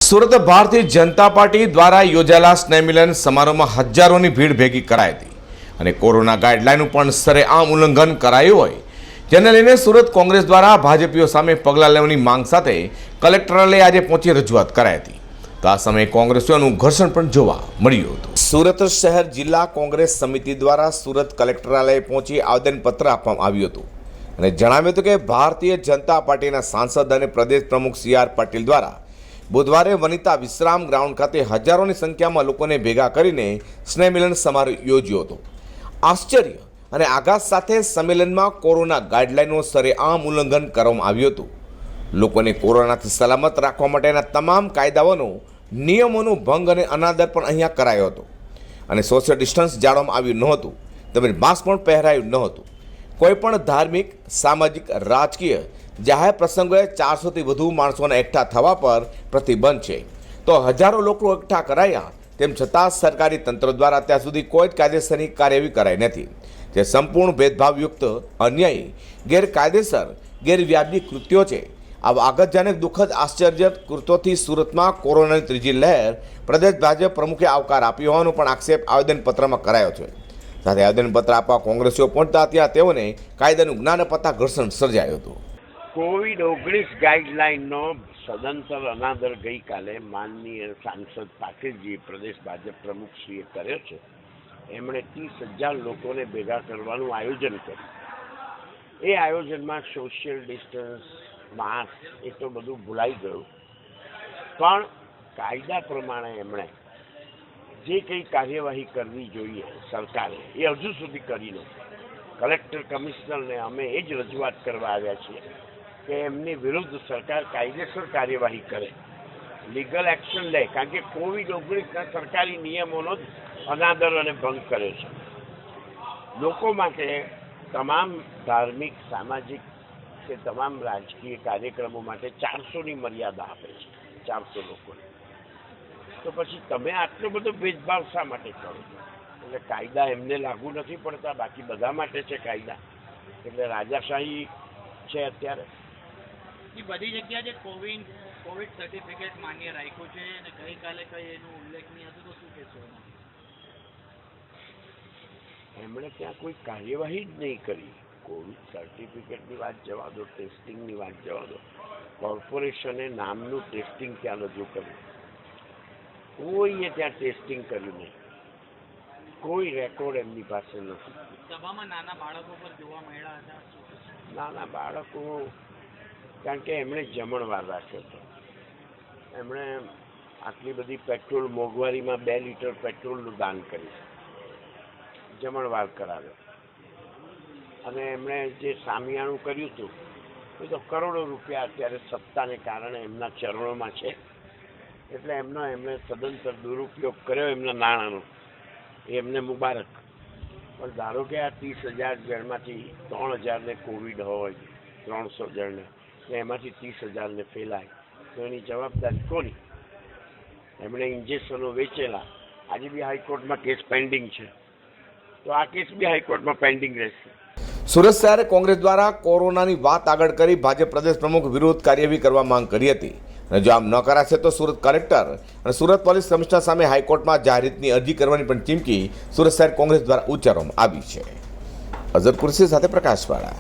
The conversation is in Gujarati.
સુરત ભારતીય જનતા પાર્ટી દ્વારા યોજાયેલા સ્નેહમિલન સમારોહમાં હજારોની ભીડ ભેગી કરાઈ હતી અને કોરોના ગાઈડલાઈનનું પણ સરેઆમ ઉલ્લંઘન કરાયું હોય, જેને લઈને સુરત કોંગ્રેસ દ્વારા ભાજપીઓ સામે પગલાં લેવાની માંગ સાથે કલેક્ટરાલય આજે પહોંચી રજૂઆત કરાઈ હતી. તો આ સમયે કોંગ્રેસીઓનું ઘર્ષણ પણ જોવા મળ્યું હતું. સુરત શહેર જિલ્લા કોંગ્રેસ સમિતિ દ્વારા સુરત કલેક્ટરાલય પહોંચી આવેદનપત્ર આપવામાં આવ્યું હતું અને જણાવ્યું હતું કે ભારતીય જનતા પાર્ટીના સાંસદ અને પ્રદેશ પ્રમુખ CR પાટીલ દ્વારા બુધવારે વનિતા વિશ્રામ ગ્રાઉન્ડ ખાતે હજારોની સંખ્યામાં લોકોને ભેગા કરીને સ્નેહમિલન સમારોહ યોજ્યો હતો. આશ્ચર્ય અને આઘાત સાથે સંમેલનમાં કોરોના ગાઈડલાઈનનું સરેઆમ ઉલ્લંઘન કરવામાં આવ્યું હતું. લોકોને કોરોનાથી સલામત રાખવા માટેના તમામ કાયદાઓનો નિયમોનો ભંગ અને અનાદર પણ અહીંયા કરાયો હતો અને સોશિયલ ડિસ્ટન્સ જાળવવામાં આવ્યું નહોતું, તેમજ માસ્ક પણ પહેરાયું નહોતું. કોઈપણ ધાર્મિક, સામાજિક, રાજકીય જાહેર પ્રસંગોએ 400થી વધુ માણસોના એકઠા થવા પર પ્રતિબંધ છે. તો હજારો લોકો એકઠા કરાયા, તેમ છતાં સરકારી તંત્ર દ્વારા અત્યાર સુધી કોઈ જ કાયદેસરની કાર્યવાહી કરાઈ નથી, જે સંપૂર્ણ ભેદભાવયુક્ત, અન્યાયી, ગેરકાયદેસર, ગેરવ્યાજબી કૃત્યો છે. આવા આગતજનક, દુઃખદ, આશ્ચર્ય કૃત્યોથી સુરતમાં કોરોનાની ત્રીજી લહેર પ્રદેશ ભાજપ પ્રમુખે આવકાર આપ્યો હોવાનો પણ આક્ષેપ આવેદનપત્રમાં કરાયો છે. સાથે આવેદનપત્ર આપવા કોંગ્રેસીઓ પહોંચતા ત્યાં તેઓને કાયદાનું જ્ઞાન અપાતા ઘર્ષણ સર્જાયું હતું. કોવિડ-19 ગાઈડલાઇનનો સદંતર અનાદર ગઈકાલે માનનીય સાંસદ પાટીલજી, પ્રદેશ ભાજપ પ્રમુખશ્રીએ કર્યો છે. એમણે 30,000 લોકોને ભેગા કરવાનું આયોજન કર્યું. એ આયોજનમાં સોશિયલ ડિસ્ટન્સ, માસ્ક, એ તો બધું ભૂલાઈ ગયું, પણ કાયદા પ્રમાણે એમણે જે કંઈ કાર્યવાહી કરવી જોઈએ સરકારે, એ હજુ સુધી કરી નથી. કલેક્ટર, કમિશનરને અમે એ જ રજૂઆત કરવા આવ્યા છીએ કે એમની વિરુદ્ધ સરકાર કાયદેસર કાર્યવાહી કરે, લીગલ એક્શન લે, કારણ કે કોવિડ-19ના સરકારી નિયમોનો જ અનાદર અને ભંગ કરે છે. લોકો માટે તમામ ધાર્મિક, સામાજિક કે તમામ રાજકીય કાર્યક્રમો માટે 400ની મર્યાદા આપે છે, 400 લોકોને. તો પછી તમે આટલો બધો ભેદભાવ શા માટે કરો? એટલે કાયદા એમને લાગુ નથી પડતા, બાકી બધા માટે છે કાયદા. એટલે રાજાશાહી છે અત્યારે. બધી જગ્યાએ જે કોવિડ સર્ટિફિકેટ માન્ય રાખ્યું છે અને ગઈકાલે કઈ એનું ઉલ્લેખનીય હતું, તો શું કહેશો? એમણે ત્યાં કોઈ કાર્યવાહી જ નહીં કરી. કોવિડ સર્ટિફિકેટની વાત જવા દો, ટેસ્ટિંગની વાત જવા દો. કોર્પોરેશને નામનું ટેસ્ટિંગ ત્યાં રજૂ કર્યું, કોઈએ ત્યાં ટેસ્ટિંગ કર્યું નહીં, કોઈ રેકોર્ડ એમની પાસે નથી. સભામાં નાના બાળકો પર જોવા મળ્યા હતા. નાના બાળકો, કારણ કે એમણે જમણવાર રાખ્યો હતો. એમણે આટલી બધી પેટ્રોલ મોંઘવારીમાં 2 લીટર પેટ્રોલનું દાન કર્યું, જમણવાર કરાવ્યો. અને એમણે જે સામિયાણું કર્યું હતું એ તો કરોડો રૂપિયા અત્યારે સત્તાને કારણે એમના ચરણોમાં છે, એટલે એમણે સદંતર દુરુપયોગ કર્યો એમના નાણાંનો, એમને મુબારક. પણ ધારો કે આ 30,000 જણમાંથી 3,000ને કોવિડ હોય, 300 જણને, એમાંથી 30,000ને ફેલાય, તો એની જવાબદારી કોની? એમણે ઇન્જેક્શનો વેચેલા, આજે બી હાઈકોર્ટમાં કેસ પેન્ડિંગ છે, તો આ કેસ બી હાઈકોર્ટમાં પેન્ડિંગ રહેશે. સુરત શહેર કોંગ્રેસ દ્વારા કોરોનાની વાત આગળ કરી ભાજપ પ્રદેશ પ્રમુખ વિરુદ્ધ કાર્યવાહી કરવા માંગ કરી હતી અને જો આમ ન કરાશે તો સુરત કલેક્ટર અને સુરત પોલીસ કમિશનર સામે હાઈકોર્ટમાં જાહેરહિતની અરજી કરવાની પણ ચીમકી સુરત શહેર કોંગ્રેસ દ્વારા ઉચ્ચારવામાં આવી છે. અઝર કુરશી સાથે પ્રકાશવાળા.